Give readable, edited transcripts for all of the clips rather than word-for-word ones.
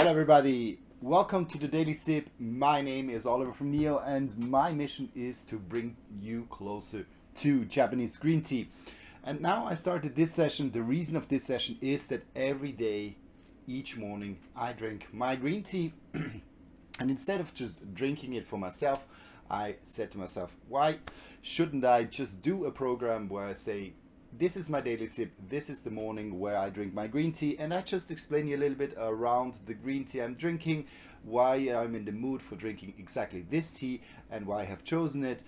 Alright everybody, welcome to the Daily Sip. My name is Oliver from Neo and my mission is to bring you closer to Japanese green tea. And now I started this session. The reason of this session is that every day, each morning, I drink my green tea. And instead of just drinking it for myself, I said to myself, why shouldn't I just do a program where I say, this is my daily sip, this is the morning where I drink my green tea, and I just explain you a little bit around the green tea I'm drinking, why I'm in the mood for drinking exactly this tea, and why I have chosen it.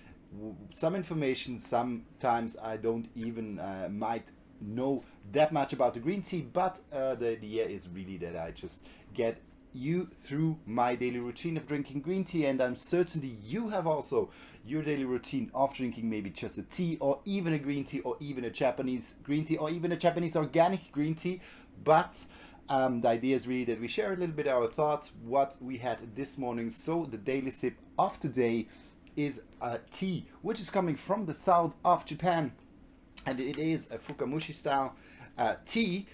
Some information, sometimes I don't even might know that much about the green tea, but the idea is really that I just get you through my daily routine of drinking green tea, and I'm certainly you have also your daily routine of drinking maybe just a tea or even a green tea or even a Japanese green tea or even a Japanese organic green tea. But the idea is really that we share a little bit our thoughts, what we had this morning. So the daily sip of today is a tea which is coming from the south of Japan, and it is a Fukamushi style tea,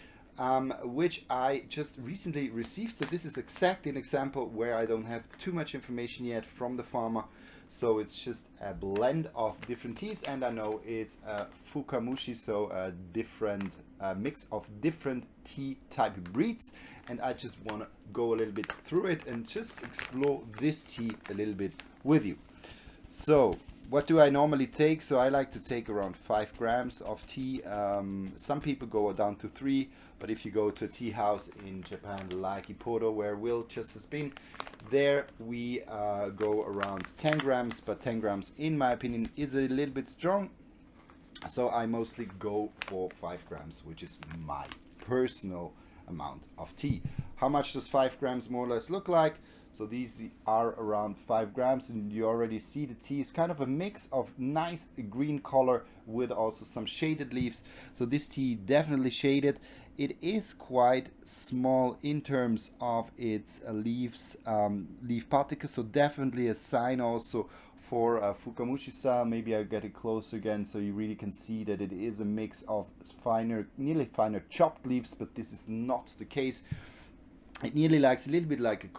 which I just recently received. So this is exactly an example where I don't have too much information yet from the farmer. So it's just a blend of different teas, and I know it's a Fukamushi, so a different mix of different tea type breeds. And I just want to go a little bit through it and just explore this tea a little bit with you. So what do I normally take? So I like to take around 5 grams of tea. Some people go down to 3, but if you go to a tea house in Japan like Ippodo, where Will just has been, there we go around 10 grams, but 10 grams in my opinion is a little bit strong. So I mostly go for 5 grams, which is my personal amount of tea. How much does 5 grams more or less look like? So these are around 5 grams, and you already see the tea is kind of a mix of nice green color with also some shaded leaves. So this tea definitely shaded. It is quite small in terms of its leaves, leaf particles, so definitely a sign also for Fukamushi style. Maybe I'll get it closer again so you really can see that it is a mix of finer, nearly finer chopped leaves, but this is not the case. It nearly looks a little bit like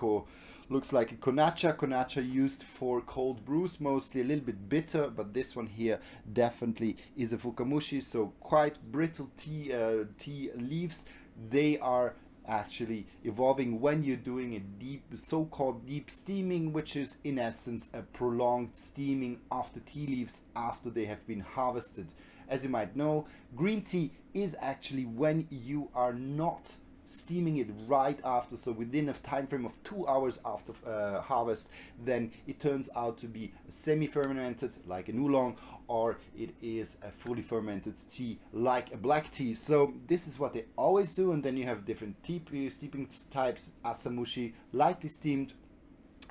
looks like a Konacha used for cold brews, mostly a little bit bitter, but this one here definitely is a Fukamushi, so quite brittle tea leaves. They are actually evolving when you're doing a deep, so-called deep steaming, which is in essence a prolonged steaming of the tea leaves after they have been harvested. As you might know, green tea is actually when you are not steaming it right after, so within a time frame of 2 hours after harvest, then it turns out to be semi-fermented like an oolong, or it is a fully fermented tea like a black tea. So this is what they always do, and then you have different tea steeping types. Asamushi, lightly steamed.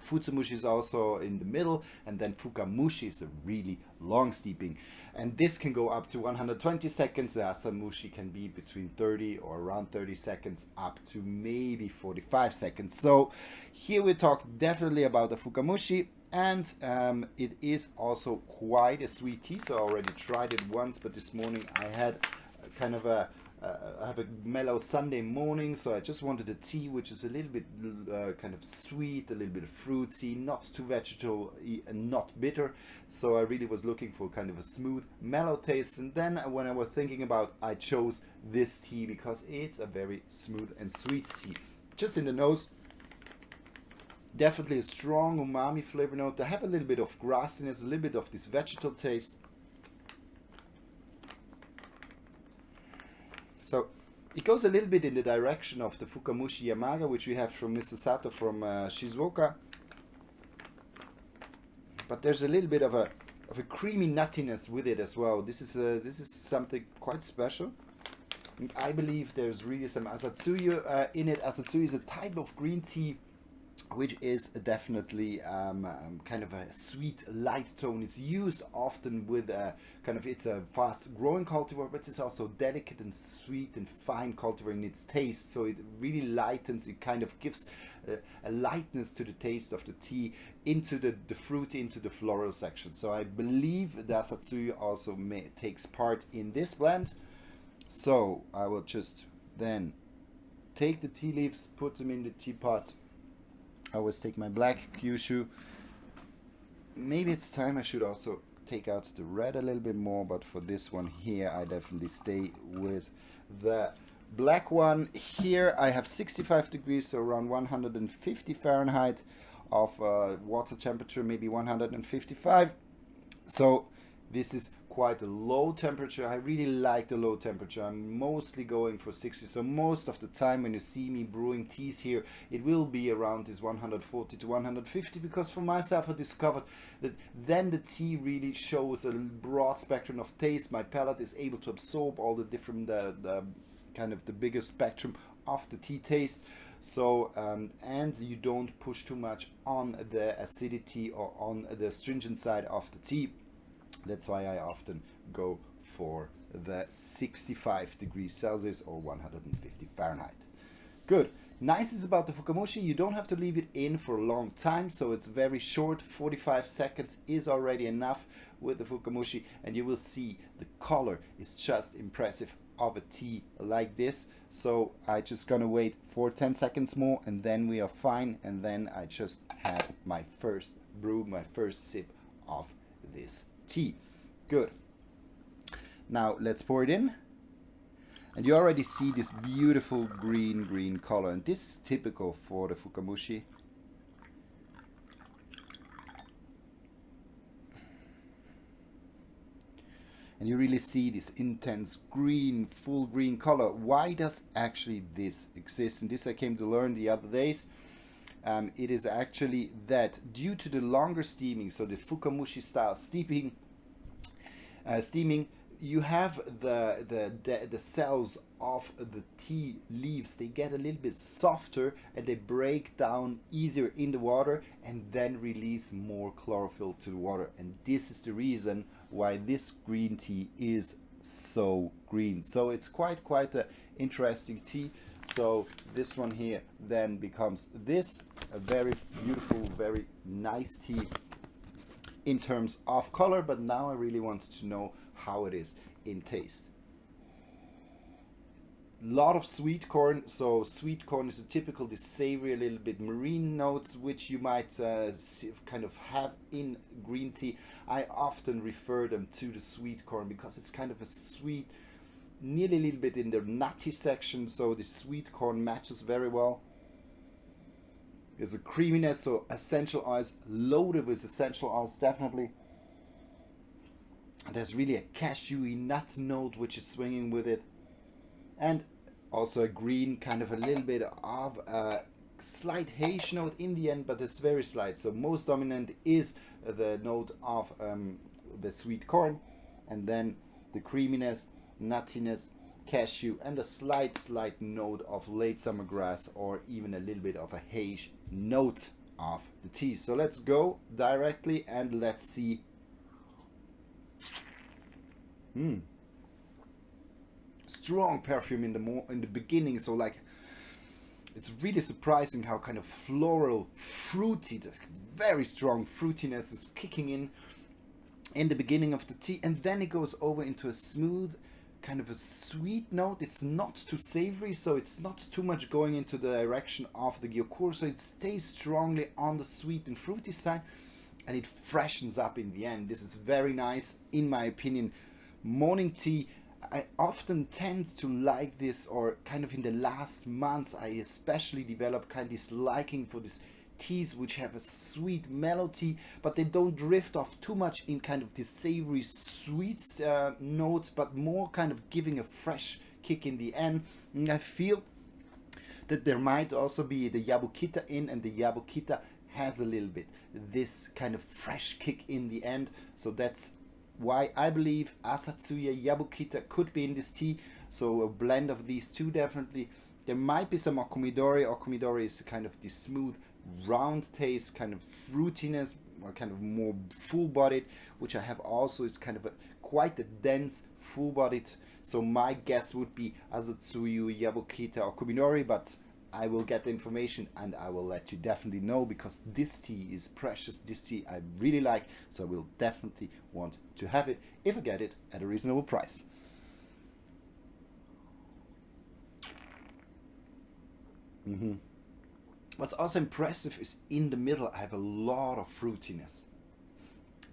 Futsumushi is also in the middle, and then Fukamushi is a really long steeping, and this can go up to 120 seconds. The Asamushi can be between 30 or around 30 seconds up to maybe 45 seconds. So here we talk definitely about the Fukamushi, and it is also quite a sweet tea. So I already tried it once, but this morning I had kind of I have a mellow Sunday morning, so I just wanted a tea which is a little bit kind of sweet, a little bit of fruity, not too vegetal and not bitter. So I really was looking for kind of a smooth, mellow taste. And then when I was thinking about, I chose this tea because it's a very smooth and sweet tea. Just in the nose, definitely a strong umami flavor note. I have a little bit of grassiness, a little bit of this vegetal taste. So it goes a little bit in the direction of the Fukamushi Yamaga, which we have from Mr. Sato from Shizuoka. But there's a little bit of a creamy nuttiness with it as well. This is something quite special. And I believe there's really some asatsuyu in it. Asatsuyu is a type of green tea which is definitely kind of a sweet light tone. It's used often with it's a fast growing cultivar, but it's also delicate and sweet and fine cultivar in its taste. So it really lightens, it kind of gives a lightness to the taste of the tea into the fruity, into the floral section. So I believe the Asatsuyu also takes part in this blend. So I will just then take the tea leaves, put them in the teapot, I always take my black Kyusu. Maybe it's time I should also take out the red a little bit more, but for this one here I definitely stay with the black one. Here I have 65 degrees, so around 150 Fahrenheit of water temperature, maybe 155. So this is quite a low temperature. I really like the low temperature. I'm mostly going for 60. So most of the time when you see me brewing teas here, it will be around this 140 to 150, because for myself I discovered that then the tea really shows a broad spectrum of taste. My palate is able to absorb all the different, the kind of the bigger spectrum of the tea taste. So and you don't push too much on the acidity or on the astringent side of the tea. That's why I often go for the 65 degrees Celsius or 150 Fahrenheit. Good. Nice is about the Fukamushi, you don't have to leave it in for a long time, so it's very short. 45 seconds is already enough with the Fukamushi, and you will see the color is just impressive of a tea like this. So I just gonna wait for 10 seconds more, and then we are fine, and then I just had my first brew, my first sip of this tea. Good. Now let's pour it in, and you already see this beautiful green color, and this is typical for the Fukamushi. And you really see this intense green, full green color. Why does actually this exist? And this I came to learn the other days. It is actually that due to the longer steaming, so the Fukamushi style steaming, you have the cells of the tea leaves, they get a little bit softer and they break down easier in the water and then release more chlorophyll to the water. And this is the reason why this green tea is so green. So it's quite an interesting tea. So this one here then becomes this, a very beautiful, very nice tea in terms of color, but now I really want to know how it is in taste. Lot of sweet corn. So sweet corn is a typical, this savory, a little bit marine notes, which you might kind of have in green tea. I often refer them to the sweet corn because it's kind of a sweet, nearly a little bit in the nutty section, so the sweet corn matches very well. There's a creaminess, so essential oils, loaded with essential oils, definitely. There's really a cashewy nut note which is swinging with it, and also a green, kind of a little bit of a slight haze note in the end, but it's very slight. So most dominant is the note of the sweet corn, and then the creaminess, nuttiness, cashew, and a slight note of late summer grass, or even a little bit of a haze note of the tea. So let's go directly and let's see. Strong perfume in the beginning, so like it's really surprising how kind of floral, fruity, the very strong fruitiness is kicking in the beginning of the tea, and then it goes over into a smooth, kind of a sweet note. It's not too savory, so it's not too much going into the direction of the gyokuro, so it stays strongly on the sweet and fruity side, and it freshens up in the end. This is very nice, in my opinion. Morning tea, I often tend to like this, or kind of in the last months I especially developed kind of this liking for this teas which have a sweet mellow tea, but they don't drift off too much in kind of this savory sweet note, but more kind of giving a fresh kick in the end. And I feel that there might also be the Yabukita in, and the Yabukita has a little bit this kind of fresh kick in the end. So that's why I believe Asatsuya Yabukita could be in this tea. So a blend of these two, definitely. There might be some Okumidori. Okumidori is kind of this smooth, round taste, kind of fruitiness, or kind of more full-bodied, which I have also. It's kind of quite a dense, full-bodied. So my guess would be Asatsuyu Yabukita Okumidori, but I will get the information and I will let you definitely know, because this tea is precious. This tea I really like, so I will definitely want to have it if I get it at a reasonable price. What's also impressive is in the middle I have a lot of fruitiness.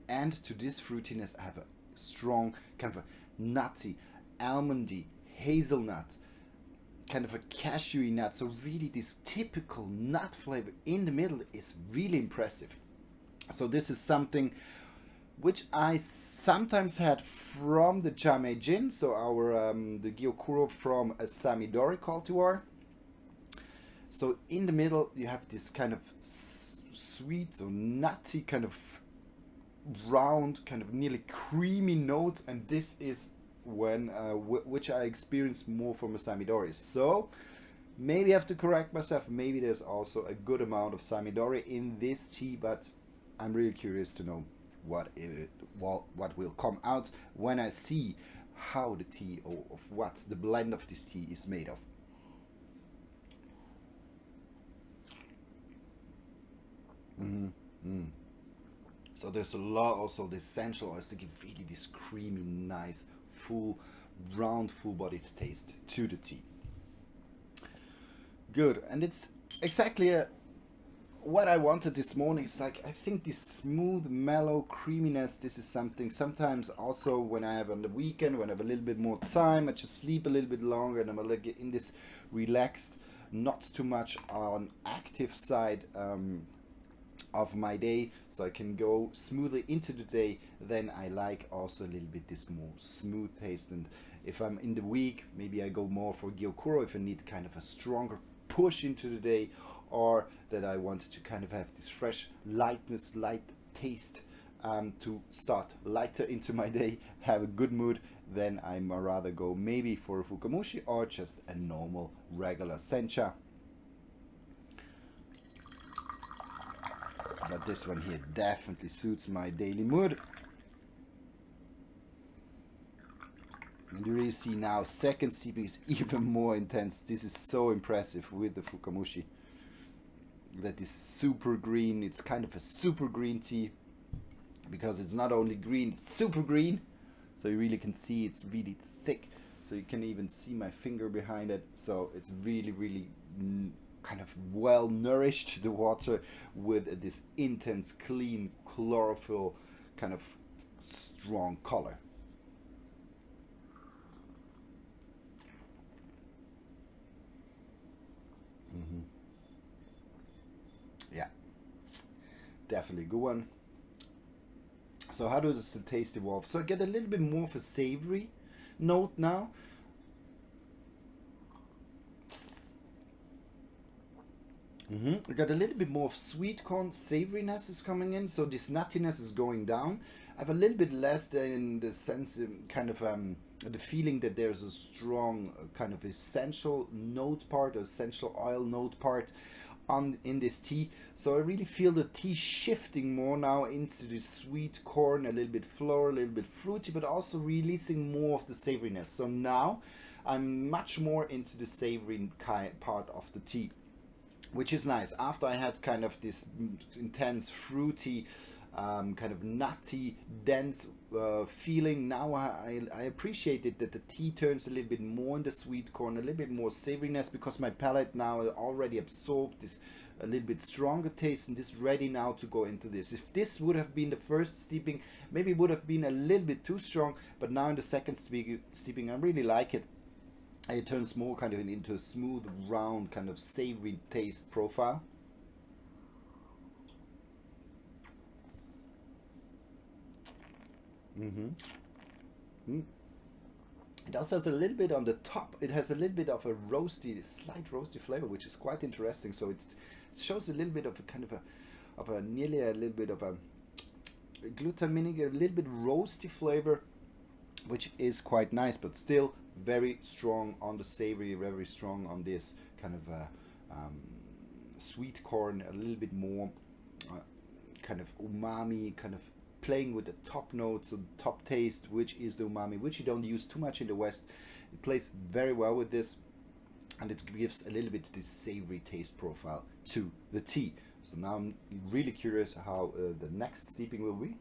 And to this fruitiness I have a strong kind of a nutty, almondy, hazelnut, kind of a cashewy nut. So really this typical nut flavor in the middle is really impressive. So this is something which I sometimes had from the Jame Gin, so our the Gyokuro from a Samidori cultivar. So in the middle you have this kind of sweet or nutty kind of round, kind of nearly creamy note, and this is when which I experience more from a Samidori. So maybe I have to correct myself. Maybe there's also a good amount of Samidori in this tea, but I'm really curious to know what will come out when I see how the tea, or of what the blend of this tea is made of. Mm. So there's a lot also the essential oils to give really this creamy, nice, full, round, full-bodied taste to the tea. Good, and it's exactly what I wanted this morning. It's like, I think this smooth, mellow creaminess. This is something sometimes also when I have on the weekend, when I have a little bit more time, I just sleep a little bit longer, and I'm a little in this relaxed, not too much on active side. Of my day, so I can go smoothly into the day. Then I like also a little bit this more smooth taste. And if I'm in the week, maybe I go more for Gyokuro if I need kind of a stronger push into the day, or that I want to kind of have this fresh lightness, light taste, to start lighter into my day, have a good mood. Then I'm rather go maybe for a Fukamushi or just a normal regular sencha. But this one here definitely suits my daily mood. And you really see now second steeping is even more intense. This is so impressive with the Fukamushi. That is super green. It's kind of a super green tea, because it's not only green, it's super green. So you really can see it's really thick. So you can even see my finger behind it. So it's really, really kind of well nourished, the water, with this intense, clean, chlorophyll kind of strong color. Mm-hmm. Yeah, definitely a good one. So how does the taste evolve? So I get a little bit more of a savory note now. I got a little bit more of sweet corn savoriness is coming in, so this nuttiness is going down. I have a little bit less in the sense, kind of the feeling that there's a strong kind of essential note part, or essential oil note part on in this tea. So I really feel the tea shifting more now into the sweet corn, a little bit floral, a little bit fruity, but also releasing more of the savoriness. So now I'm much more into the savory part of the tea, which is nice. After I had kind of this intense, fruity, kind of nutty, dense feeling, now I appreciated that the tea turns a little bit more in the sweet corn, a little bit more savoriness, because my palate now already absorbed this a little bit stronger taste, and this ready now to go into this. If this would have been the first steeping, maybe it would have been a little bit too strong, but now in the second steeping, I really like it. It turns more kind of into a smooth, round, kind of savory taste profile. Mm-hmm. Mm. It also has a little bit on the top. It has a little bit of a roasty, slight roasty flavor, which is quite interesting. So it shows a little bit of a kind of a nearly a little bit of a glutaminic, a little bit roasty flavor, which is quite nice, but still very strong on the savory, very strong on this kind of sweet corn, a little bit more uh, kind of umami, kind of playing with the top notes, so top taste, which is the umami, which you don't use too much in the West. It plays very well with this, and it gives a little bit this savory taste profile to the tea. So now I'm really curious how the next steeping will be.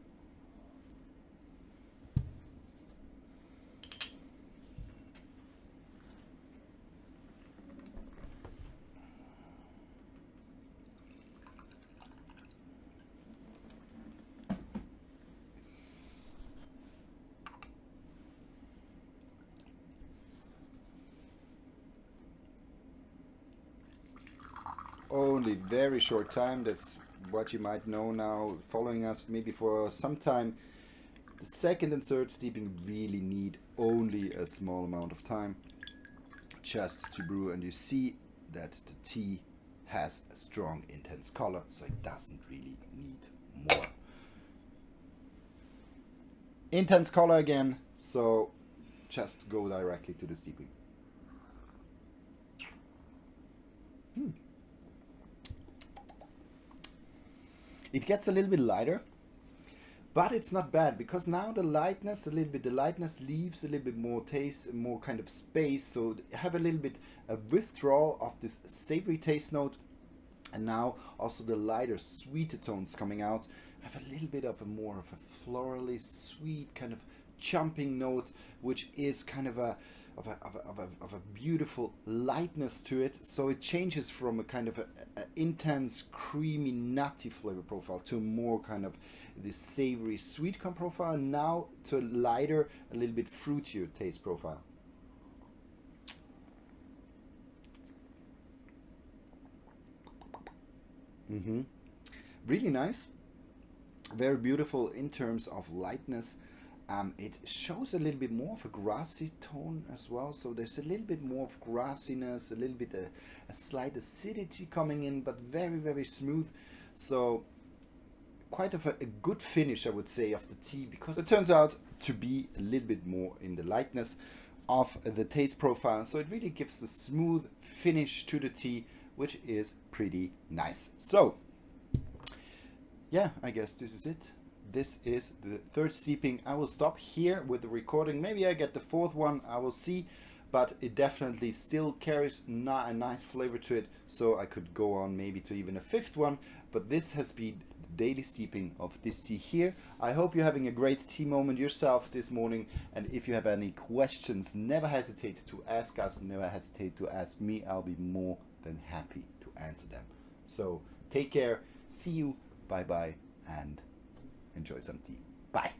only very short time. That's what you might know now, following us maybe for some time. The second and third steeping really need only a small amount of time just to brew, and you see that the tea has a strong intense color, so it doesn't really need more. Intense color again, so just go directly to the steeping. It gets a little bit lighter, but it's not bad, because now the lightness leaves a little bit more taste, more kind of space, so have a little bit of withdrawal of this savory taste note, and now also the lighter sweeter tones coming out have a little bit of a more of a florally sweet kind of jumping note, which is kind of a beautiful lightness to it. So it changes from a kind of a intense creamy nutty flavor profile to more kind of this savory sweet corn profile, now to a lighter, a little bit fruitier taste profile. Really nice, very beautiful in terms of lightness. It shows a little bit more of a grassy tone as well, so there's a little bit more of grassiness, a little bit a slight acidity coming in, but very, very smooth. So quite of a good finish, I would say, of the tea, because it turns out to be a little bit more in the lightness of the taste profile. So it really gives a smooth finish to the tea, which is pretty nice. So yeah, I guess this is it. This is the third steeping. I will stop here with the recording. Maybe I get the fourth one, I will see, but it definitely still carries a nice flavor to it, so I could go on maybe to even a fifth one. But this has been the daily steeping of this tea here. I hope you're having a great tea moment yourself this morning, and if you have any questions, never hesitate to ask us, never hesitate to ask me. I'll be more than happy to answer them. So take care, see you, bye bye, and enjoy some tea. Bye.